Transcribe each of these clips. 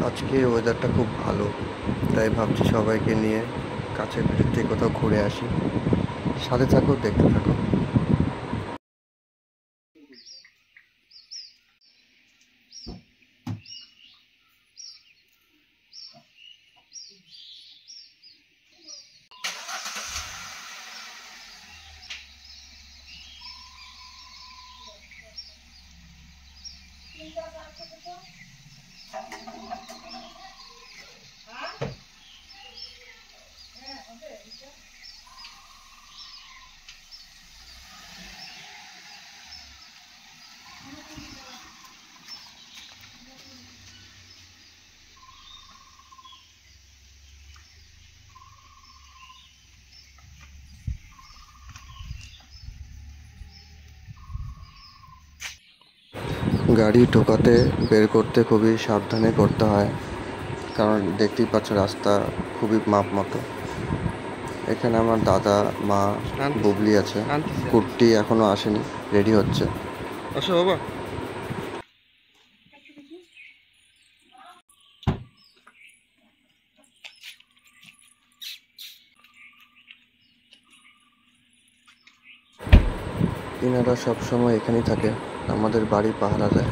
আজকে ওয়েদারটা খুব ভালো, তাই ভাবছি সবাইকে নিয়ে কাছের পিঠের থেকে কোথাও ঘুরে আসি। সাথে থাকো, দেখতে থাকো। গাড়ি ঢোকাতে বের করতে খুবই সাবধানে করতে হয়, কারণ দেখতেই পাচ্ছ রাস্তা খুবই মাপ মতো। এখানে আমার দাদা, মা, বুবলি আছে। কুর্তি এখনো আসেনি, রেডি হচ্ছে। আসো বাবা। ইনারা সবসময় এখানেই থাকে, আমাদের বাড়ি পাহারা দেয়।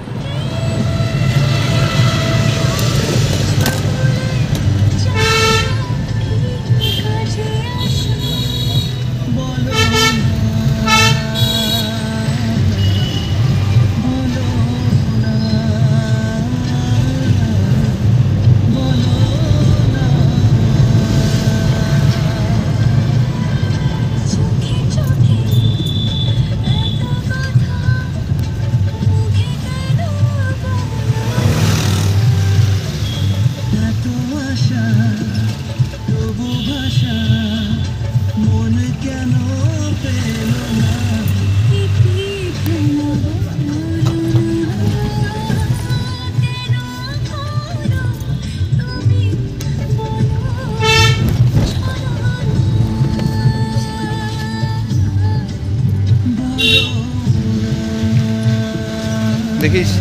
দেখিস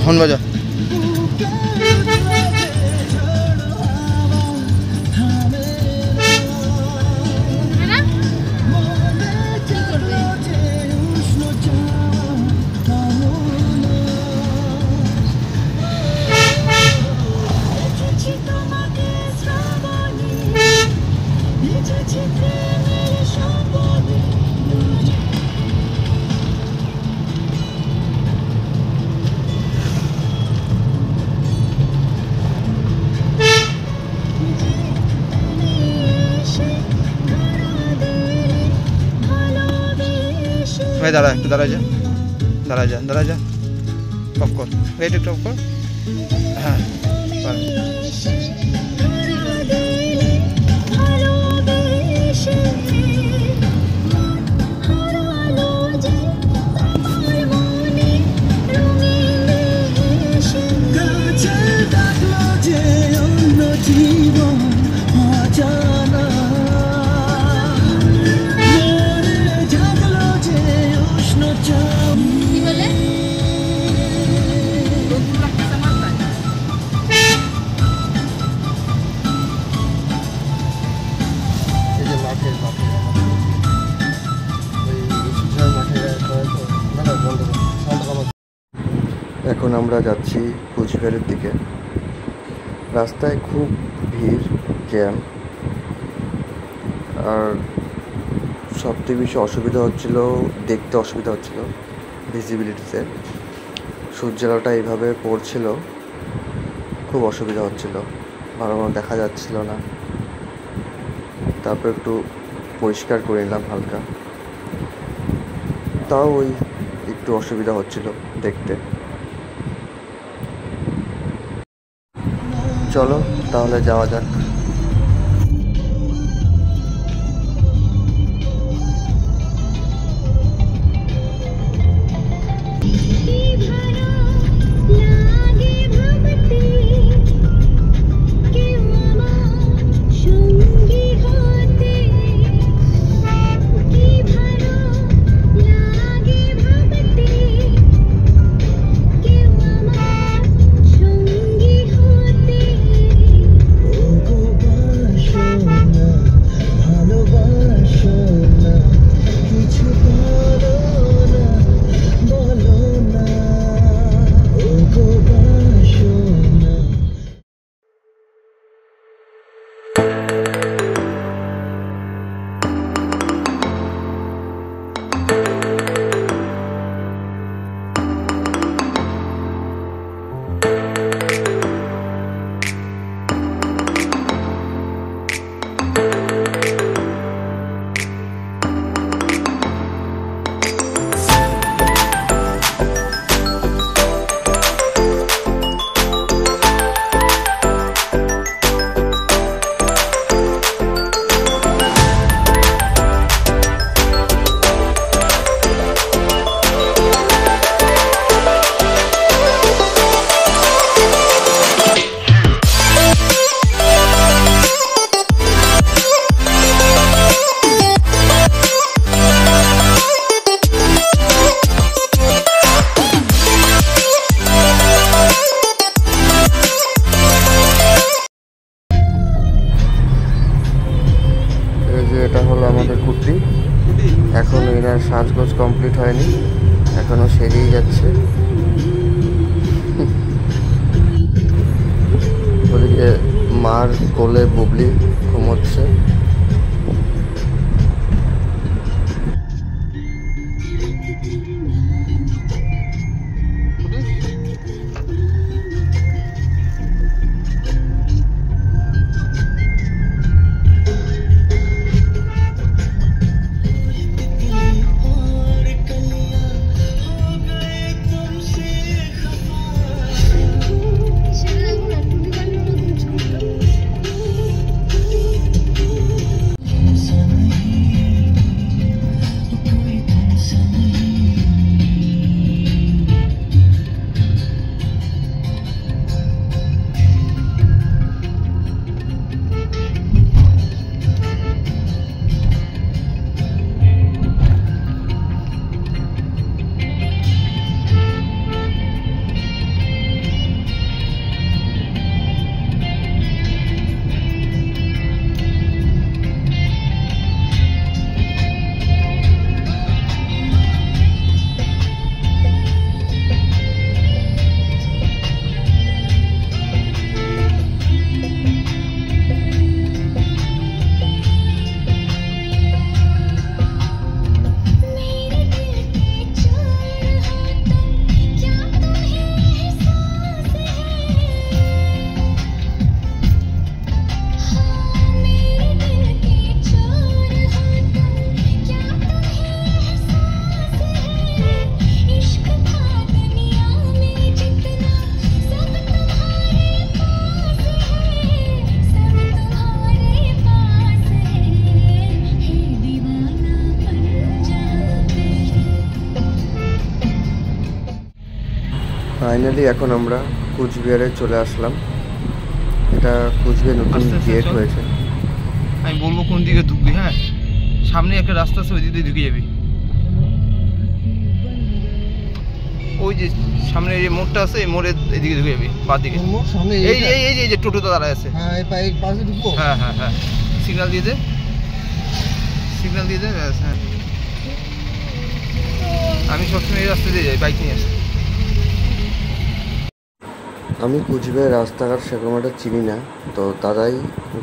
হর্ন বাজা। ভাই দাঁড়া, একটু দাঁড়া যা, দাঁড়া যা, দাঁড়া যা, অফ কর, ওয়েট একটু অফ কর। হ্যাঁ এখন আমরা যাচ্ছি কুচবিহারের দিকে। রাস্তায় খুব ভিড়, জ্যাম। আর সবথেকে বেশি অসুবিধা হচ্ছিল, দেখতে অসুবিধা হচ্ছিল ভিজিবিলিটিতে। সূর্যের আলোটা এইভাবে পড়ছিল, খুব অসুবিধা হচ্ছিল, ভালো মতো দেখা যাচ্ছিল না। তারপর একটু পরিষ্কার করে নিলাম হালকা, তাও ওই একটু অসুবিধা হচ্ছিল দেখতে। চলো তাহলে যাওয়া যাক। এটা হলো আমাদের কুর্তি। এখনো এনার সাজগোজ কমপ্লিট হয়নি, এখনো সেরেই যাচ্ছে। ওদিকে মার কোলে বুবলি ঘুমোচ্ছে। ফাইনালি এখন আমরা কুচবিহারে চলে আসলাম। এটা কুচবিহার নতুন গেট হয়েছে। আমি বলবো কোন দিকে ঢুকবি। হ্যাঁ, সামনে একটা রাস্তা আছে, ওই দিক দিয়ে ঢুকে যাবি। ওই যে সামনে যে মোড়টা আছে, এই মোড়ের এদিকে ঢুকে যাবি, বাঁ দিকে। এই এই এই যে টোটোতে দাঁড়ায় আছে। হ্যাঁ, এই পাশে ঢুকবো। হ্যাঁ হ্যাঁ হ্যাঁ, সিগন্যাল দিয়ে দে, সিগন্যাল দিয়ে দে। হ্যাঁ, আমি সবসময় এই রাস্তা দিয়ে যাই, বাইক নিয়ে আসি। আমি কুচবিহার রাস্তাঘাট সেরকম একটা চিনি না, তো দাদাই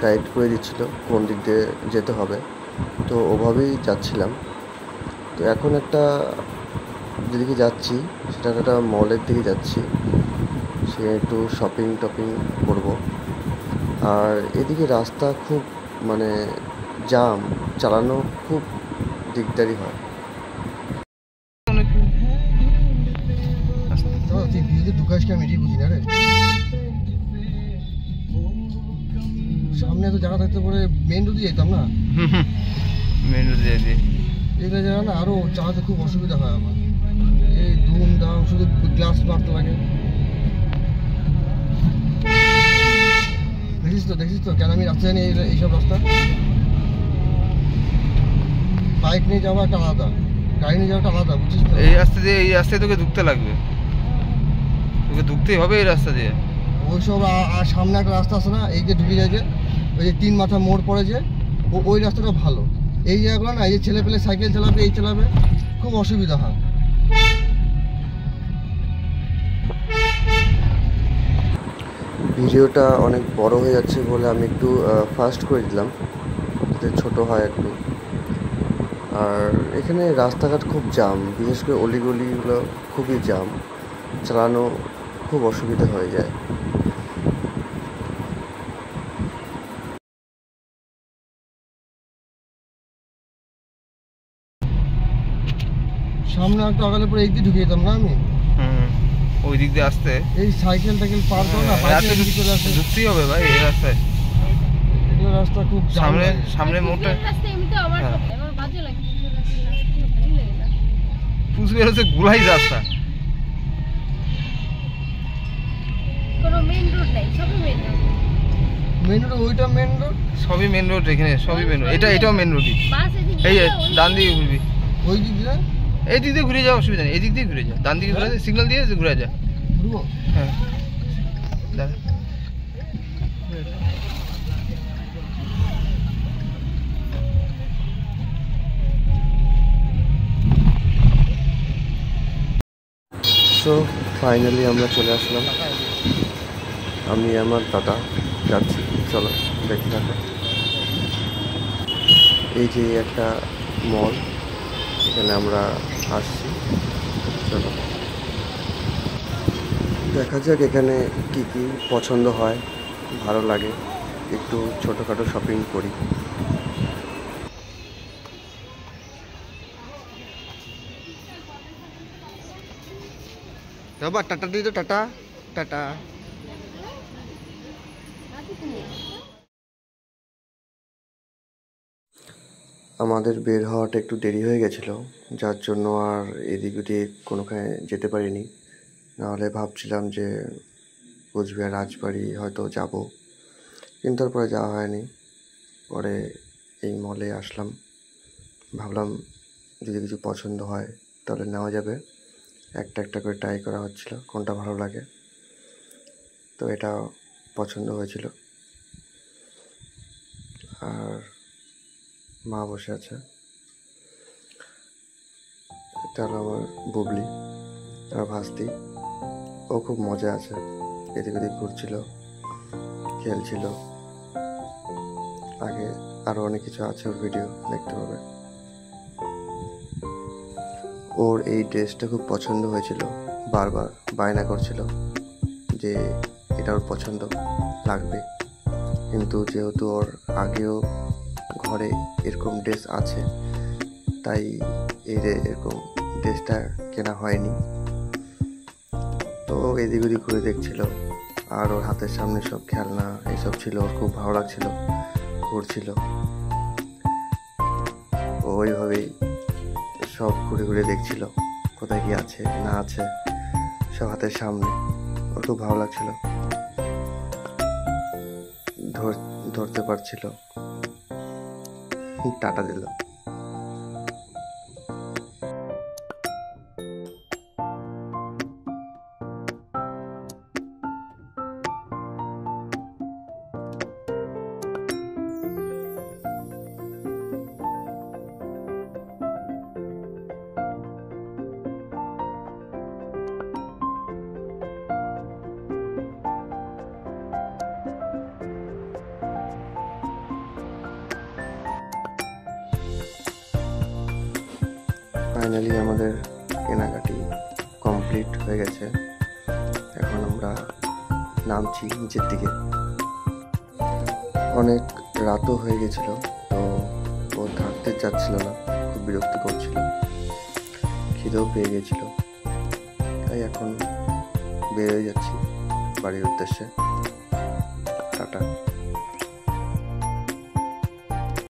গাইড করে দিচ্ছিল কোন দিক দিয়ে যেতে হবে, তো ওভাবেই যাচ্ছিলাম। তো এখন একটা যেদিকে যাচ্ছি সেটা একটা মলের দিকে যাচ্ছি, সে একটু শপিং টপিং করব। আর এদিকে রাস্তা খুব মানে জাম, চালানো খুব দিকদারি হয়। সামনে তো জায়গা থাকতে পরে মেন রোডে যেতাম না, মেন রোডে যেতে এগুলো জায়গা না আরো চালাতে খুব অসুবিধা হয় আমার। এই ধুম দাম শুধু গ্লাস মারতে লাগে। দেখিস তো কেন আমি রাস্তা জানি এইসব রাস্তা। বাইক নিয়ে যাওয়া একটা আলাদা, গাড়ি নিয়ে যাওয়াটা আলাদা, বুঝছিস তো? এই রাস্তায় তোকে ঢুকতে লাগবে, তোকে ঢুকতেই হবে এই রাস্তা দিয়ে। ওইসব আর সামনে একটা রাস্তা আছে না, এই যে ঢুকে যায় যে ওই যে 3 মাথা মোড় পড়ে যে, ওই রাস্তাটা ভালো। এই জায়গাগুলো না, এই যে ছেলে পেলে সাইকেল চালাবে, এই চালাবে, খুব অসুবিধা হয়। ভিডিওটা অনেক বড় হয়ে যাচ্ছে বলে আমি একটু ফাস্ট করে দিলাম, যাতে ছোটো হয় একটু। আর এখানে রাস্তাঘাট খুব জাম, বিশেষ করে অলিগলিগুলো খুবই জাম, চালানো খুব অসুবিধা হয়ে যায়। সামনে একটা আগালে পরে এই দিকে ঢুকে যেতাম না আমি, ওই দিক দিয়ে আসতে এই সাইকেল টাইকেল পার করে না, ঢুকতেই হবে ভাই এই রাস্তায়। এগুলো রাস্তা খুব সামনে মোড়টা কুচবিহার হচ্ছে গোলাই রাস্তা, মেন রোড, ওইটা মেন রোড, সবই মেন রোড, এখানে সবই মেন রোড। এটাও মেন রোডই। এই যে ডান দিকে ঘুরবি, ওই দিক দিয়ে এই দিক দিয়ে ঘুরে যাওয়া অসুবিধা নেই, এই দিক দিয়ে ঘুরে যা, ডান দিকে ঘুরে সিগন্যাল দিয়ে ঘুরে যা। ঘুরবো? হ্যাঁ সো ফাইনালি আমরা চলে আসলাম, আমি আমার দাদা যাচ্ছি, চলো দেখতে থাকো। এই যে একটা মল, এখানে আমরা আসছি, চলো দেখা যাক এখানে কি কি পছন্দ হয়, ভালো লাগে, একটু ছোটোখাটো শপিং করি। বাবা টাটা দিয়ে তো, টাটা টাটা। আমাদের বের হওয়াটা একটু দেরি হয়ে গেছিলো, যার জন্য আর এদিক ওদিক কোনোখানে যেতে পারিনি। নাহলে ভাবছিলাম যে কোচবিহার রাজবাড়ি হয়তো যাব, কিন্তু তারপরে যাওয়া হয়নি। পরে এই মলে আসলাম, ভাবলাম যদি কিছু পছন্দ হয় তাহলে নেওয়া যাবে। একটা করে ট্রাই করা হচ্ছিল কোনটা ভালো লাগে, তো এটা পছন্দ হয়েছিল। আর মা বসে আছে, এটা হলো আমার বুবলি, আমার ভাস্তি। ও খুব মজা আছে, এদিক ওদিক ঘুরছিল, খেলছিল। আগে আরও অনেক কিছু আছে, ওর ভিডিও দেখতে পাবে। ওর এই ড্রেসটা খুব পছন্দ হয়েছিল, বারবার বায়না করছিল যে এটা ওর পছন্দ লাগবে, কিন্তু যেহেতু ওর আগেও ঘরে এরকম ড্রেস আছে, তাই এরকম ড্রেসটা কেনা হয়নি। তো এদিক ওদিক ঘুরে দেখছিল, আর ওর হাতের সামনে সব খেলনা এইসব ছিল, ওর খুব ভালো লাগছিল, ঘুরছিল। ওইভাবেই সব ঘুরে ঘুরে দেখছিল কোথায় কি আছে না আছে, সব হাতের সামনে, ওর খুব ভালো লাগছিল, ধরতে পারছিল। টাটা দিল। ফাইনালি আমাদের কেনাকাটি কমপ্লিট হয়ে গেছে। এখন আমরা নামছি নিচের দিকে। অনেক রাতও হয়ে গেছিল, তো ও থাকতে চাচ্ছিল না, খুব বিরক্তি করছিল, খিদেও পেয়ে গেছিল, তাই এখন বের হয়ে যাচ্ছি বাড়ির উদ্দেশ্যে।